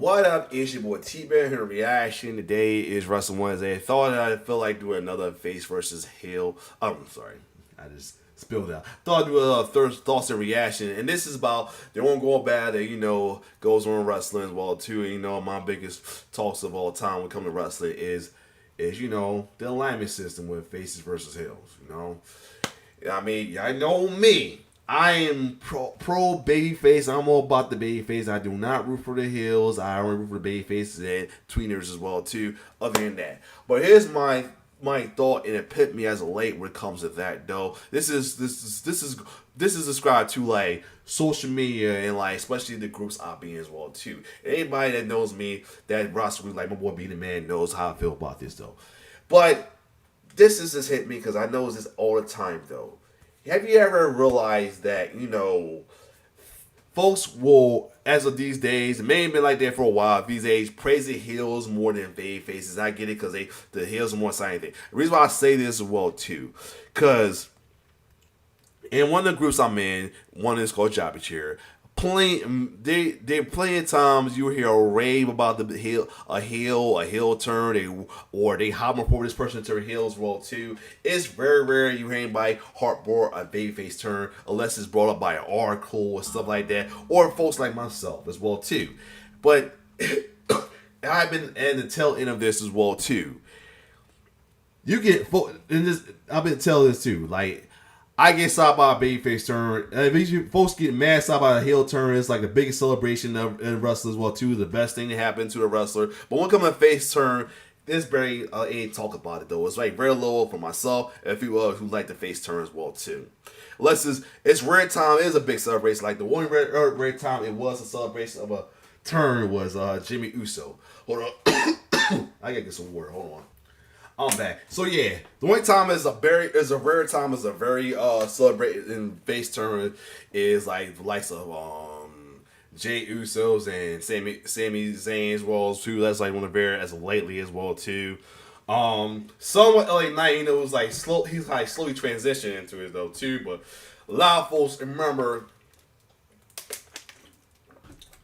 What up, it's your boy T-Bear here. Reaction today is Wrestling Wednesday. I thought I'd feel like doing another face versus heel. I'm sorry, I just spilled out. Thought I'd do a thoughts and reaction, and this is about they won't go bad that goes on wrestling as well too. And, my biggest talks of all time when it comes to wrestling is the alignment system with faces versus heels. I mean, y'all know me. I am pro babyface. I'm all about the babyface. I do not root for the heels. I only root for the babyfaces and tweeners as well too. Other than that, but here's my thought and epitome as of late when it comes to that though. This is described to like social media and like especially the groups I be in as well too. And anybody that knows me, that roster group like my boy Be the Man knows how I feel about this though. But this is just hit me because I know this all the time though. Have you ever realized that, folks will, as of these days, it may have been like that for a while, these days, praise the heels more than baby faces. I get it because the heels are more scientific. The reason why I say this as well, too, because in one of the groups I'm in, one is called Jobby Chair. They plenty of times you hear a rave about a heel turn, or they hop for this person to a heel as well too. It's very rare you hear anybody heartbore a babyface turn unless it's brought up by an article or stuff like that, or folks like myself as well too. But I've been at the tail end of this as well too. You get in this. I've been telling this too, like. I get stopped by a babyface turn. Folks get mad stopped by a heel turn. It's like the biggest celebration in wrestling as well too. The best thing that happened to the wrestler. But when it comes to face turn, there's very ain't talk about it though. It's like very low for myself and people who like the face turn as well too. Unless it's rare time. It is a big celebration. Like the one rare time it was a celebration of a turn was Jimmy Uso. Hold on, I gotta get some water. Hold on. I'm back. So yeah, the only time is a rare time is a very celebrated in face turn is like the likes of Jay Usos and Sami Zayn as well too. That's like one of the very as of lately as well too. Somewhat LA Knight, it was like he's like slowly transitioning into it though too, but a lot of folks remember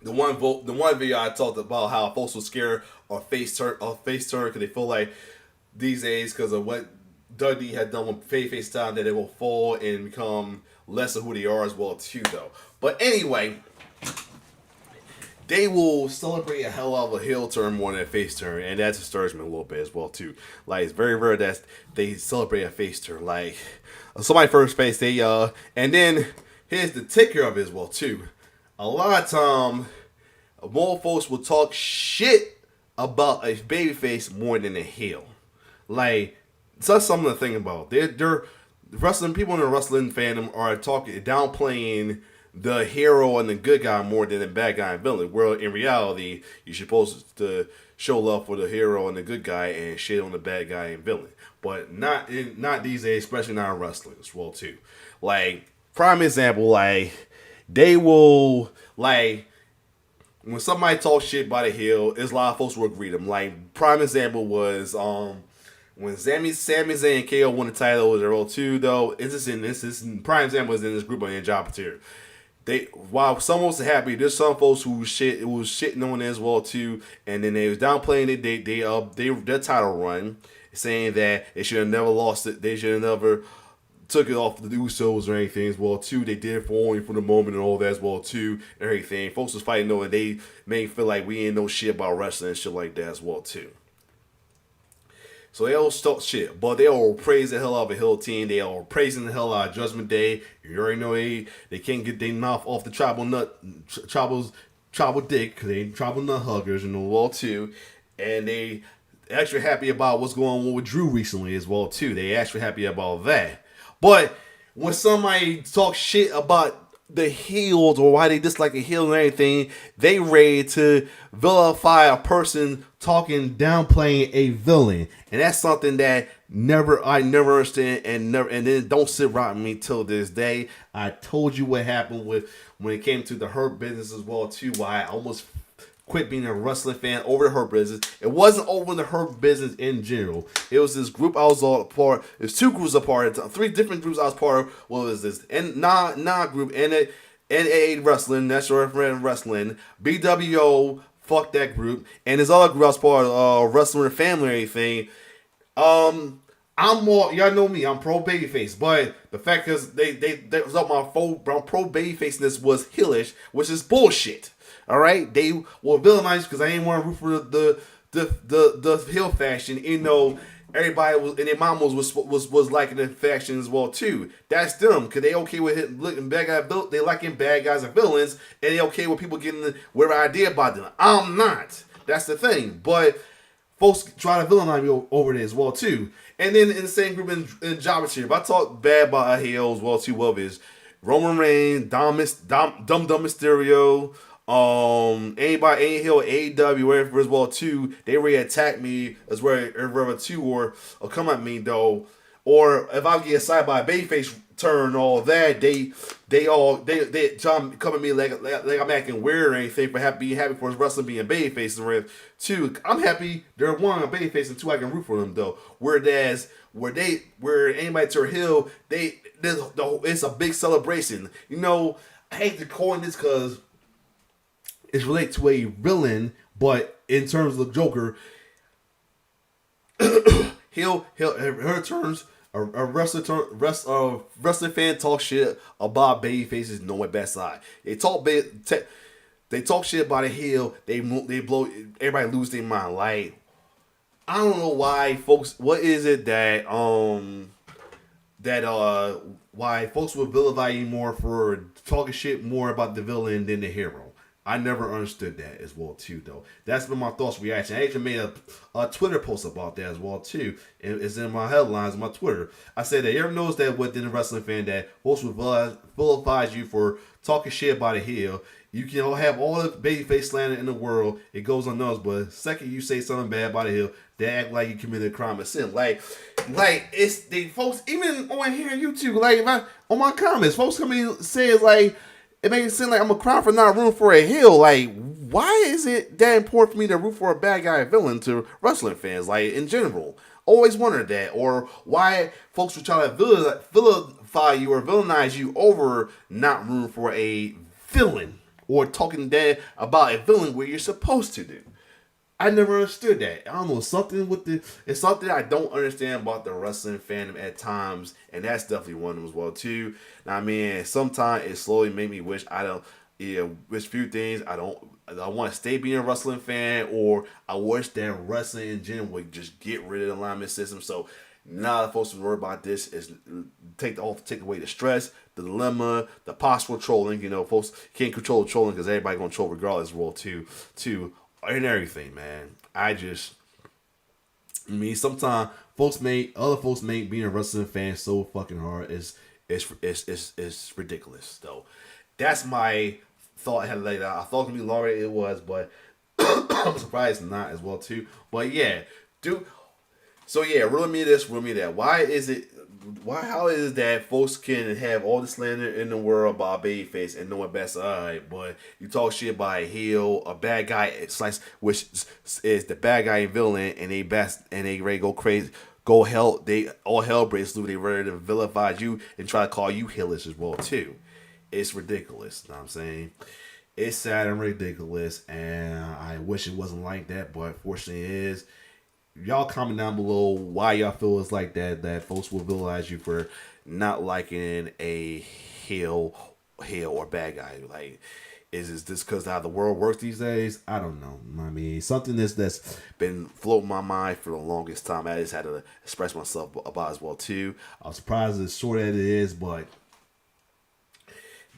the one video I talked about how folks were scared of face turn because they feel like these days, because of what Dudley had done with face time, that they will fall and become less of who they are as well too, though. But anyway, they will celebrate a hell of a heel turn more than a face turn, and that disturbs me a little bit as well too. Like it's very rare that they celebrate a face turn. Like somebody first face, they and then here's the ticker of it as well too. A lot of time, more folks will talk shit about a babyface more than a heel. Like, that's something to think about. They're wrestling people in the wrestling fandom are downplaying the hero and the good guy more than the bad guy and villain. Where in reality, you're supposed to show love for the hero and the good guy and shit on the bad guy and villain. But not these days, especially not in wrestling as well too. Like prime example, like they will like. When somebody talks shit by the heel, there's a lot of folks will agree with them. Like prime example was when Sami Zayn and KO won the title with their 02 though, this prime example is in this group of Jobber. While some was happy, there's some folks who was shitting on it as well too, and then they was downplaying their title run, saying that they should have never lost it, they should have never took it off the Usos or anything as well too. They did it only for the moment and all that as well too, and everything. Folks was fighting over, and they made feel like we ain't know shit about wrestling and shit like that as well too. So they all talk shit, but they all praise the hell out of a heel team. They all praising the hell out of Judgment Day. You already know they can't get their mouth off the tribal dick because they ain't tribal nut huggers in the world too. And they actually happy about what's going on with Drew recently as well too. They actually happy about that. But when somebody talks shit about the heels or why they dislike a heel and anything, they ready to vilify a person talking, downplaying a villain, and that's something that I never understand and then don't sit right with me till this day. I told you what happened when it came to the Hurt Business as well too. Why I almost quit being a wrestling fan over the Hurt Business. It wasn't over the Hurt Business in general. It was this group I was all a part. There's two groups apart. Three different groups I was part of. What was this? And non group NA Wrestling, National Referee Wrestling, BWO, Fuck that group. And this other group I was part of, Wrestling Family or anything. I'm more, y'all know me, I'm pro babyface, but the fact is they was up my pro babyfaceness was heelish, which is bullshit. All right, they were villainized because I ain't want to root for the heel faction. You know, everybody was and their mamas was liking the faction as well too. That's them because they okay with looking bad guys. They liking bad guys and villains, and they okay with people getting whatever idea about them. I'm not. That's the thing, but folks try to villainize me over there as well too. And then in the same group in Java Cheer, if I talk bad about a heel as well too, what is Roman Reigns, Dum Mysterio, anybody, any heel, AEW, wherever as well too, they really attack me as well too, or come at me though, or if I get excited by a babyface turn, all that they try to come at me like I'm acting weird or anything for being happy for his wrestling being babyface and with two. I'm happy they're one a babyface and two I can root for them though. Whereas where anybody turn heel, it's a big celebration. You know, I hate to coin this because it's related to a villain, but in terms of the Joker, her terms. A wrestling fan talk shit about baby faces knowing best side. They talk shit about a heel. They blow everybody lose their mind. Like I don't know why folks. What is it that why folks will vilify you more for talking shit more about the villain than the hero? I never understood that as well too, though. That's been my thoughts reaction. I actually made a Twitter post about that as well too. It's in my headlines on my Twitter. I said that you ever notice that within the wrestling fan that folks will vilifies you for talking shit about a heel. You can have all the babyface slander in the world. It goes unnoticed, but the second you say something bad about a heel, they act like you committed a crime of sin. Like it's the folks even on here on YouTube. Like if on my comments, folks come in and say it's like. It makes it seem like I'm a crime for not rooting for a heel. Like, why is it that important for me to root for a bad guy villain to wrestling fans? Like, in general. Always wondered that. Or why folks would try to vilify you or villainize you over not rooting for a villain. Or talking bad about a villain where you're supposed to do. I never understood that. I don't know, it's something I don't understand about the wrestling fandom at times, and that's definitely one of them as well too. Now, I mean, sometimes it slowly made me wish wish few things I want to stay being a wrestling fan, or I wish that wrestling in general would just get rid of the alignment system. So now the folks who worry about this is take away the stress, the dilemma, the possible trolling. You know, folks can't control the trolling because everybody gonna troll regardless as well too. And everything, man. Sometimes other folks make being a wrestling fan so fucking hard. It's ridiculous. Though, that's my thought I had laid out. I thought it would be longer than it was, but I'm surprised not as well too. But yeah, dude. So yeah, riddle me this, riddle me that. How is it that folks can have all the slander in the world about babyface and know it best, alright, but you talk shit about a heel, a bad guy, which is the bad guy and villain, and they ready to go crazy, they all hell breaks loose, they ready to vilify you and try to call you heelish as well too. It's ridiculous, you know what I'm saying? It's sad and ridiculous, and I wish it wasn't like that, but fortunately it is. Y'all comment down below why y'all feel it's like that folks will villainize you for not liking a heel or bad guy. Like, is this because how the world works these days? I don't know. I mean, something that's been floating my mind for the longest time. I just had to express myself about as well too. I'm surprised as short as it is, but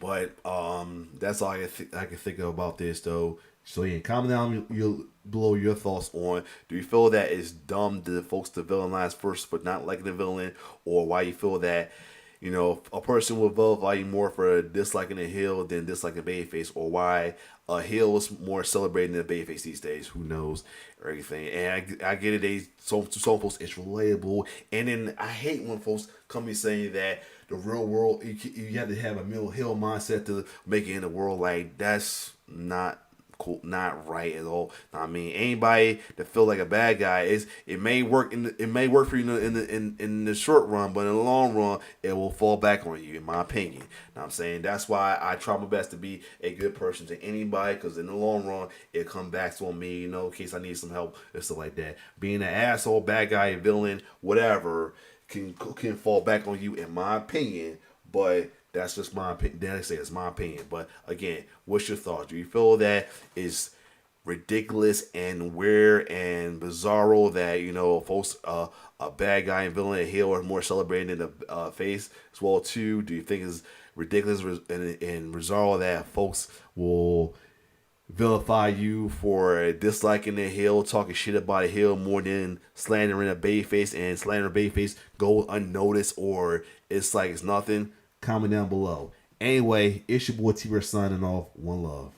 that's all I can think of about this though. So yeah, comment down below your thoughts on, do you feel that it's dumb to folks to villainize first but not liking the villain, or why you feel that, you know, a person will vilify you more for disliking a heel than disliking a babyface, or why a heel is more celebrating than a babyface these days, who knows, or anything. And I get it, some folks it's relatable, and then I hate when folks come and saying that the real world, you have to have a middle heel mindset to make it in the world. Like, that's not cool, not right at all. I mean, anybody that feel like a bad guy is it may work it may work for you in the short run, but in the long run, it will fall back on you, in my opinion. Now I'm saying that's why I try my best to be a good person to anybody, because in the long run, it comes back on me. In case I need some help and stuff like that. Being an asshole, bad guy, villain, whatever, can fall back on you, in my opinion. But that's just my opinion. Then I say it's my opinion. But again, what's your thoughts? Do you feel that is ridiculous and weird and bizarro that folks a bad guy and villain and heel are more celebrated than the face as well too? Do you think it's ridiculous and bizarro that folks will vilify you for disliking the heel, talking shit about a heel more than slandering a babyface, and slandering a babyface go unnoticed, or it's like it's nothing? Comment down below. Anyway, it's your boy T-Rex signing off. One love.